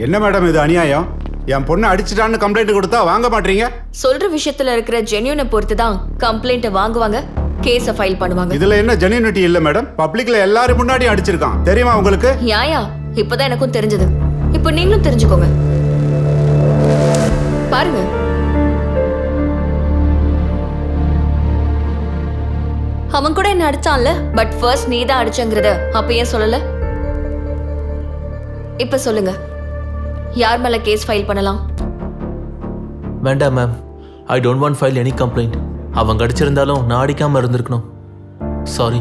என்ன மேடம் இது அநியாயம்? என் பொண்ணு அடிச்சிட்டான்னு கம்ப்ளைண்ட் கொடுத்தா வாங்க மாட்டீங்க? சொல்ற விஷயத்துல இருக்கிற ஜென்யூனை பொறுத்து தான் கம்ப்ளைண்ட்டை வாங்குவாங்க, கேஸை ஃபைல் பண்ணுவாங்க. இதுல என்ன ஜென்யூனிட்டி இல்ல மேடம்? பப்ளிக்ல எல்லாரும் முன்னாடியும் அடிச்சிருக்கான், தெரியுமா உங்களுக்கு? யாயா, இப்பதான் எனக்கும் தெரிஞ்சது. இப்போ நீங்களும் தெரிஞ்சுக்கோங்க. பாருங்க, அவன் கூட என்ன அடிச்சான்ல, பட் ஃபர்ஸ்ட் நீ தான் அடிச்சங்கிறத அப்ப ஏன் சொல்லல? இப்ப சொல்லுங்க, யார் மேல கேஸ் ஃபைல் பண்ணலாம்? வேண்டாம் ma'am, I don't want file any complaint. அவங்க அடிச்சிருந்தாலும் நான் அடிக்காம இருந்திருக்கணும். சாரி.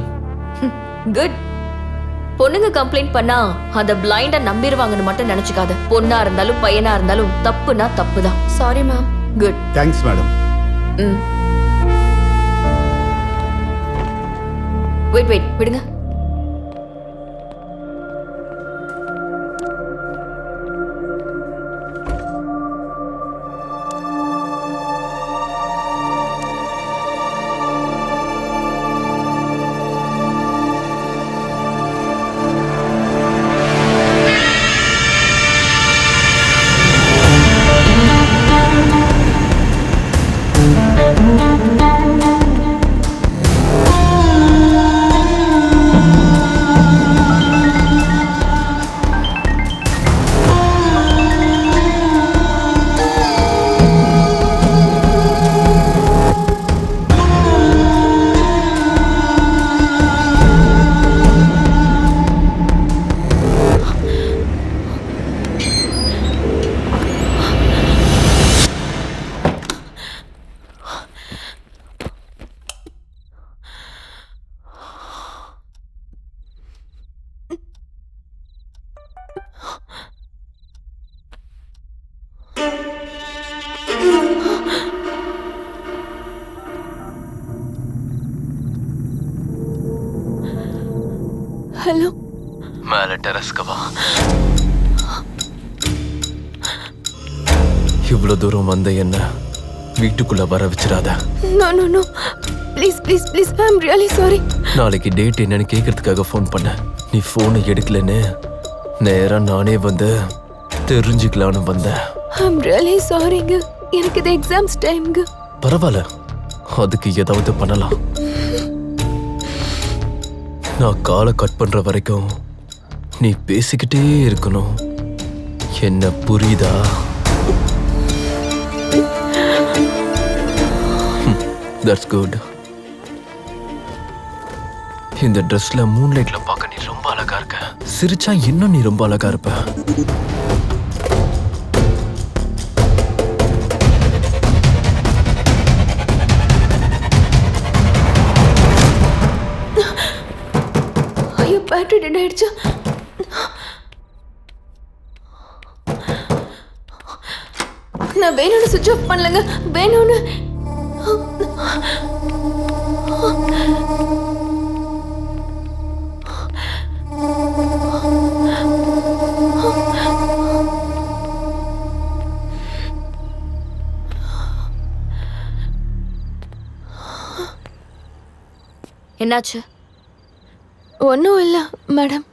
குட். பொண்ணுங்க கம்ப்ளைண்ட் பண்ணா அத பிளைண்டா நம்பிடுவாங்கன்னு மட்டும் நினைச்சுக்காத. பொண்ணா இருந்தாலும் பையனா இருந்தாலும் தப்புனா தப்புதான். Sorry ma'am. Good. Thanks madam. Wait விடுங்க. ஹலோ. மேல டெரஸ்க்கு வா. இவ்வளவு தூரம் வந்த என்ன வீட்டுக்குள்ள வர வச்சிடாத. No no no, please please please, I am really sorry. நாளைக்கு டேட் என்னன்னு கேட்கறதுக்காக ஃபோன் பண்ணேன். நீ ஃபோனை எடுக்கலன்னு நேரா நானே வந்து தெரிஞ்சுக்கலான்னு வந்தேன். ஐ அம் ரியலி சாரிங்க, எனக்கு இது எக்ஸாம்ஸ் டைம்ங்க. பரவாயில்ல, அதுக்கு ஏதாவது பண்ணலாம். நான் காலை கட் பண்ற வரைக்கும் நீ பேசிக்கிட்டே இருக்கணும். என்ன புரியுதா? That's good. இந்த ட்ரெஸ்ல மூன்லைட்ல பார்க்க நீ ரொம்ப அழகா இருக்க. சிரிச்சா இன்னும் நீ ரொம்ப அழகா இருப்ப. ஐயோ, பேட்டரி டெட் ஆயிடுச்சு. நான் வேணும்னு சுவிட்ச் ஆஃப் பண்ணலங்க, வேணும்னு. என்னாச்சு? ஒன்றும் இல்லை madam.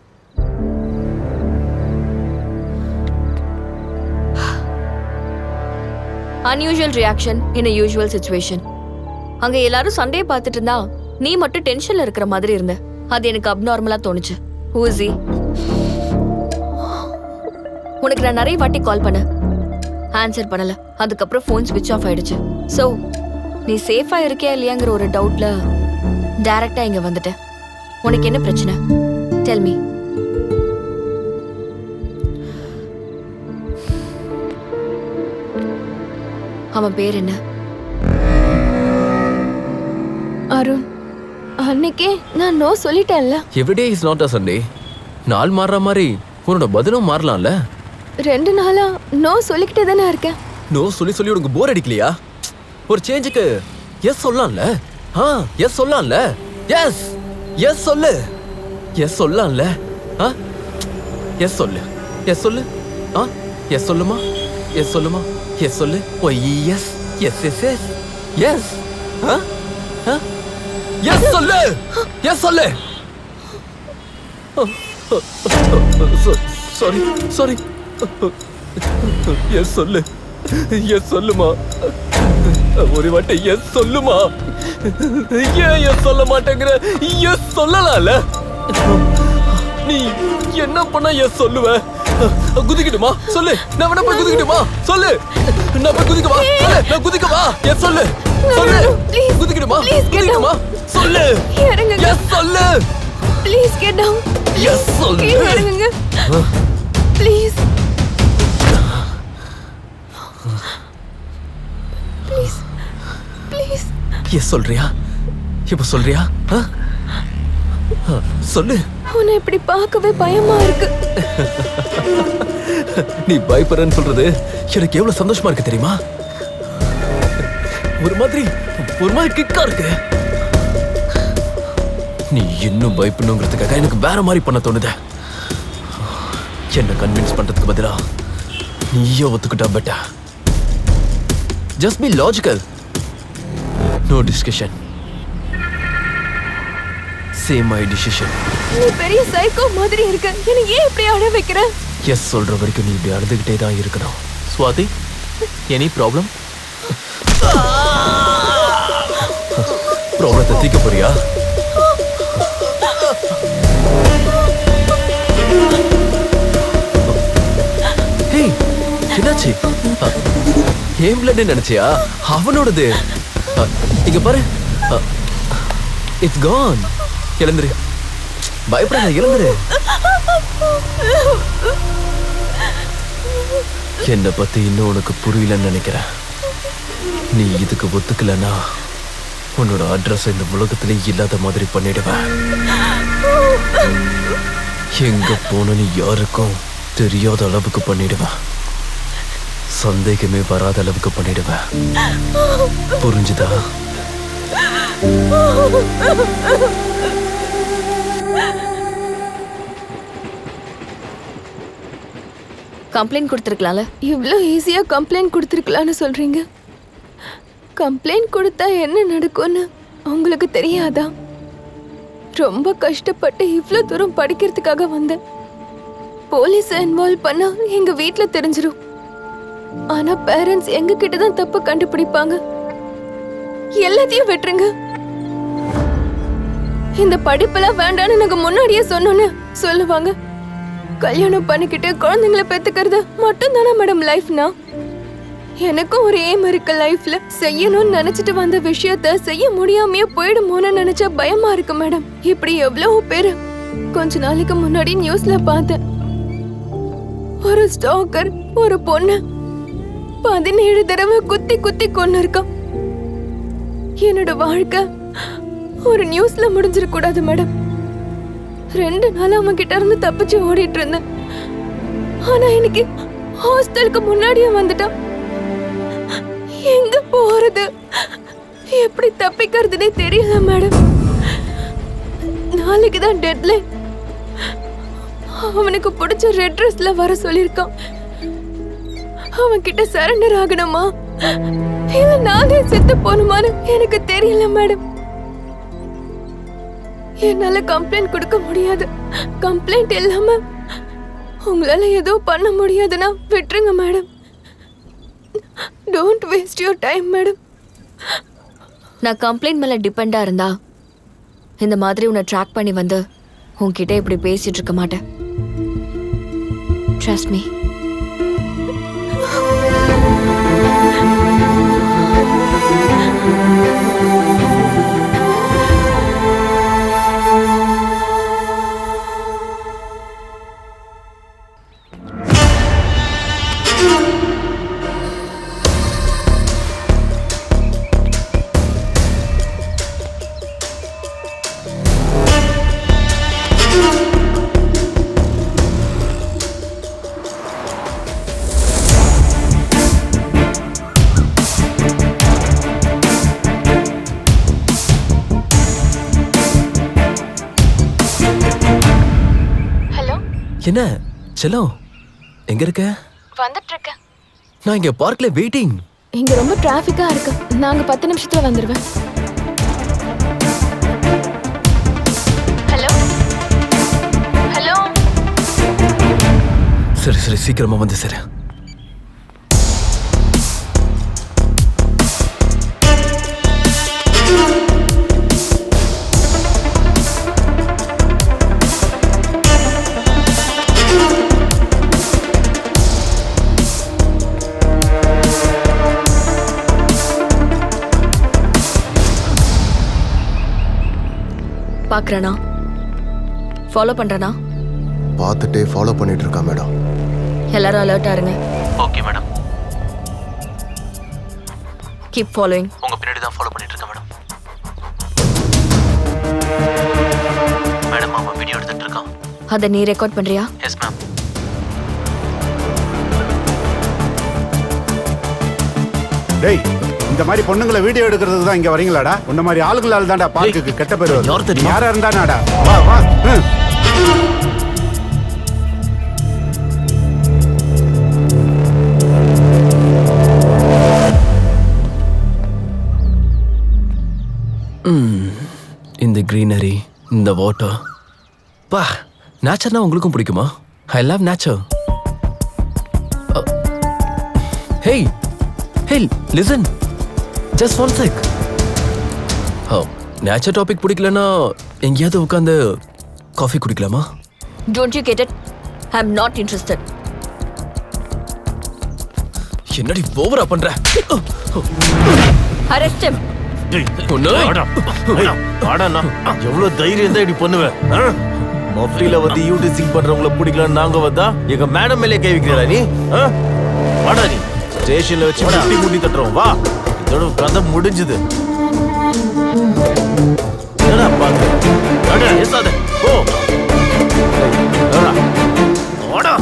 Unusual reaction in a usual situation. அங்க எல்லாரும் சண்டையை பார்த்துட்டு இருந்தா நீ மட்டும் டென்ஷன்ல இருக்கிற மாதிரி இருந்த. அது எனக்கு அப்நார்மலா தோணுச்சு. Who is he? உனக்கு நான் நிறைய வாட்டி கால் பண்ண, ஆன்சர் பண்ணல. அதுக்கப்புறம் ஃபோன் ஸ்விட்ச் ஆஃப் ஆயிடுச்சு. ஸோ நீ சேஃபா இருக்கியா இல்லையாங்கிற ஒரு டவுட்ல டைரக்டா இங்க வந்துட்டேன். உனக்கு என்ன பிரச்சனை? Tell me. அவன் பேர் என்ன? அருண். அன்னைக்கே நான் நோ சொல்லிட்டேன்ல. Everyday is not a Sunday. நாள் மாறுற மாதிரி உன்னோட பதிலும் மாறலாம்ல. 2 நாளா நோ சொல்லிக்கிட்டே தானே இருக்கேன். நோ சொல்லி சொல்லி உனக்கு போர் அடிக்கலையா? ஒரு சேஞ்சுக்கு எஸ் சொல்லலாம்ல. எஸ் சொல்லலாம்ல. எஸ் எஸ் சொல்லு. எஸ் சொல்லலாம்ல. எஸ் சொல்லு. எஸ் சொல்லு. எஸ் சொல்லுமா. எஸ் சொல்லுமா. எஸ் சொல்லு. Why yes yes yes yes yes. Yes சொல்லு. எஸ் சொல்லு. Sorry sorry. எஸ் சொல்லு, எஸ் சொல்லுமா, ஒரு வாட்டை எஸ் சொல்லுமா. ஏன் எஸ் சொல்ல மாட்டேங்கிற? எஸ் சொல்லலாம்ல. நீ என்ன பண்ணா எஸ் சொல்லுவ? குதிக்கட்டுமா சொல்லு, நான் வேணா போய் குதிக்கட்டுமா சொல்லு, நான் போய் குதிக்கவா சொல்லு, நான் குதிக்கவா எஸ் சொல்லு, சொல்லு குதிக்கட்டுமா, குதிக்கட்டுமா சொல்லு, எஸ் சொல்லு, ப்ளீஸ் கெட் டவுன், எஸ் சொல்லு, இறங்குங்க ப்ளீஸ், ப்ளீஸ் ப்ளீஸ். எஸ் சொல்றியா? இப்ப சொல்றியா? சொல்லு. உன்னை இப்படி பார்க்கவே பயமா இருக்கு. நீ பயப்படுறன்னு சொல்றது எனக்கு எவ்வளவு சந்தோஷமா இருக்கு தெரியுமா? ஒரு மாதிரி கிக்கா இருக்கு. நீ இன்னும் பயப்படணுங்கிறதுக்காக எனக்கு வேற மாதிரி பண்ண தோணுது. என்ன கன்வின்ஸ் பண்றதுக்கு பதிலா நீயே ஒத்துக்கிட்டா பெட்டா. Just be logical, no discussion, say my decision. நீ பெரிய சைக்கோ மாதிரி இருக்க. என்ன ஏன் இப்படி அழ வைக்கிற? எஸ் சொல்ற வரைக்கும் நீ இப்படி அழுதுகிட்டே தான் இருக்கணும். Swathi, any problem? ப்ராப்ளத்தை தீர்க்க போறியா? ஹேய், என்னாச்சு? ஏன் பிளட் நினைச்சியா? அவனோடது. இங்க பாரு, இட்ஸ் கான். எழுந்துரு, பயப்படாத, எழுந்துரு. என்னை பத்தி இன்னும் உனக்கு புரியலன்னு நினைக்கிறேன். நீ இதுக்கு ஒத்துக்கலன்னா உன்னோட அட்ரஸ் இந்த உலகத்திலே இல்லாத மாதிரி பண்ணிடுவேன். எங்க போன நீ யாருக்கும் தெரியாத அளவுக்கு பண்ணிடுவேன். சந்தேகமே வராத அளவுக்கு பண்ணிடுவேன். புரிஞ்சுதா? கம்ப்ளைண்ட் கொடுத்துருக்கலாம்ல. இவ்வளோ ஈஸியா கம்ப்ளைண்ட் கொடுத்துருக்கலான்னு சொல்றீங்க. கம்ப்ளைண்ட் கொடுத்தா என்ன நடக்கும்னு உங்களுக்கு தெரியாதா? ரொம்ப கஷ்டப்பட்டு இவ்வளோ தூரம் படிக்கிறதுக்காக வந்தேன். போலீஸை இன்வால்வ் பண்ணா எங்க வீட்ல தெரிஞ்சிடும். ஆனா பேரண்ட்ஸ் எங்க கிட்ட தான் தப்பு கண்டுபிடிப்பாங்க. எல்லாத்தையும் விட்டுருங்க. இந்த படிப்பெல்லாம் வேண்டான்னு எனக்கு முன்னாடியே சொன்னோன்னு சொல்லுவாங்க. கல்யாணம் பண்ணிக்கிட்டு குழந்தைங்களை பெத்துக்கிறது மட்டும் தானே மேடம் லைஃப்னா? எனக்கும் ஒரு எய்ம் இருக்கு லைஃப்ல. செய்யணும்னு நினைச்சிட்டு வந்த விஷயத்த செய்ய முடியாமையே போயிடுமோன்னு நினைச்சா பயமா இருக்கு மேடம். இப்படி எவ்வளவு பேரு கொஞ்ச நாளைக்கு முன்னாடி நியூஸ்ல பார்த்தேன். ஒரு ஸ்டாக்கர் ஒரு பொண்ணு 17 தடவை குத்தி குத்தி கொன்னு இருக்கான். என்னோட வாழ்க்கை ஒரு நியூஸ்ல முடிஞ்சிடக் கூடாது மேடம். 2 நாள் அவன் கிட்ட இருந்து தப்பிச்சு ஓடிட்டு இருந்தேன். ஆனா இன்னைக்கு ஹாஸ்டலுக்கு முன்னாடியே வந்துட்டான். எங்க போறது, எப்படி தப்பிக்கிறதுனே தெரியல மேடம். நாளைக்கு தான் டெட்லைன். அவனுக்கு பிடிச்ச ரெட் ட்ரெஸ்ல வர சொல்லிருக்கான். அவன் கிட்ட சரண்டர் ஆகணுமா இல்ல நானே செத்து போகணுமான்னு எனக்கு தெரியல மேடம். என்னால கம்ப்ளைண்ட் கொடுக்க முடியாது. கம்ப்ளைண்ட் இல்லாம உங்களால எதுவும் பண்ண முடியாதுன்னா விட்டுருங்க madam. Don't waste your time madam. நான் கம்ப்ளைண்ட் மேல டிபெண்டா இருந்தா இந்த மாதிரி உன்னை ட்ராக் பண்ணி வந்து உன்கிட்ட இப்படி பேசிட்டு இருக்க மாட்டேன். Trust me. என்ன செல்லம், எங்க இருக்க? வந்துட்டு இருக்கேன். நான் இங்க பார்க்ல வெயிட்டிங். இங்க ரொம்ப டிராஃபிக்கா இருக்கு. நாங்க 10 நிமிஷத்துல வந்துருவேன். Hello hello. சரி சரி, சீக்கிரமா வந்து சரி. பார்க்கறேனா? ஃபாலோ பண்றேனா? பார்த்துட்டே ஃபாலோ பண்ணிட்டு இருக்கா மேடம். எல்லாரும் அலர்ட்டா இருங்க. Okay madam. Keep following. உங்க பின்னாடி தான் ஃபாலோ பண்ணிட்டு இருக்கேன் மேடம். மேடம் அவன் வீடியோ எடுத்துட்டு இருக்கான். அதை நீ ரெக்கார்ட் பண்றியா? Yes ma'am. டேய், இந்த மாதிரி பொண்ணுங்களை வீடியோ எடுக்கிறதுக்கு தான் இங்க வரீங்களாடா? உன்ன மாதிரி ஆளுங்களால தான்டா பார்க்குக்கு கெட்ட பேர் வருது. யார் தெரியுமா? யாரா இருந்தானாடா? வா வா. இந்த greenery, இந்த வாட்டர், பா, நேச்சர்னா உங்களுக்கும் பிடிக்குமா? I love nature. Hey hey listen, just one check. Nature topic பிடிக்கலன்னா எங்கேயாவது உட்காந்து coffee குடிக்கலாமா? Don't you get it? I'm not interested. என்னடி ஓவரா பண்ற? Arrest him. எவ்வளவு தைரியம் தான் இப்படி பண்ணுவேன்? மஃப்டில வந்து யூடிசிங் பண்றவங்கள பிடிக்கலன்னு நாங்க வந்தா எங்க மேடம் மேலே கை வைக்கிறா நீ? வாடா நீ, ஸ்டேஷன்ல வச்சு முட்டி முட்டி தட்டுறோம். வா, இதோட கதை முடிஞ்சது. என்னடா பாத்து? வாடா, ஏசாத. போ. வாடா. வாடா.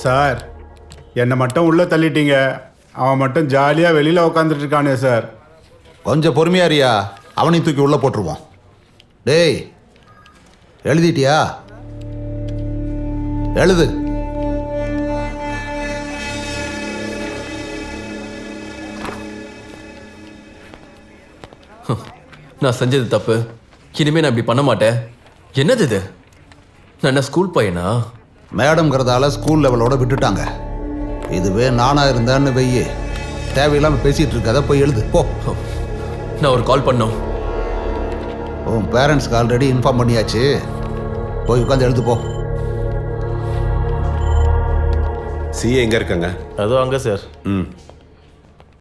சார், என்னை மட்டும் உள்ள தள்ளிட்டீங்க. அவன் மட்டும் ஜாலியா வெளியில உட்காந்துட்டு இருக்கானே சார். கொஞ்சம் பொறுமையாரியா, அவனையும் தூக்கி உள்ள போட்டுருவோம். டேய், எழுதிட்டியா? எழுது. நான் செஞ்சது தப்பு, இனிமே நான் இப்படி பண்ண மாட்டேன். என்னது இது? நான் என்ன ஸ்கூல் பையனா? மேடம்ங்கிறதால ஸ்கூல் லெவலோட விட்டுட்டாங்க. இதுவே நானா இருந்தேன்னு வெய்யி, தேவையில்லாம பேசிட்டு இருக்காத, போய் எழுது போ. நான் ஒரு கால் பண்ணோம். உன் பேரண்ட்ஸ்க்கு ஆல்ரெடி இன்ஃபார்ம் பண்ணியாச்சு. போய் உட்காந்து எழுது போ. சிஏ எங்க இருக்காங்க? அதோ அங்க சார். ம்.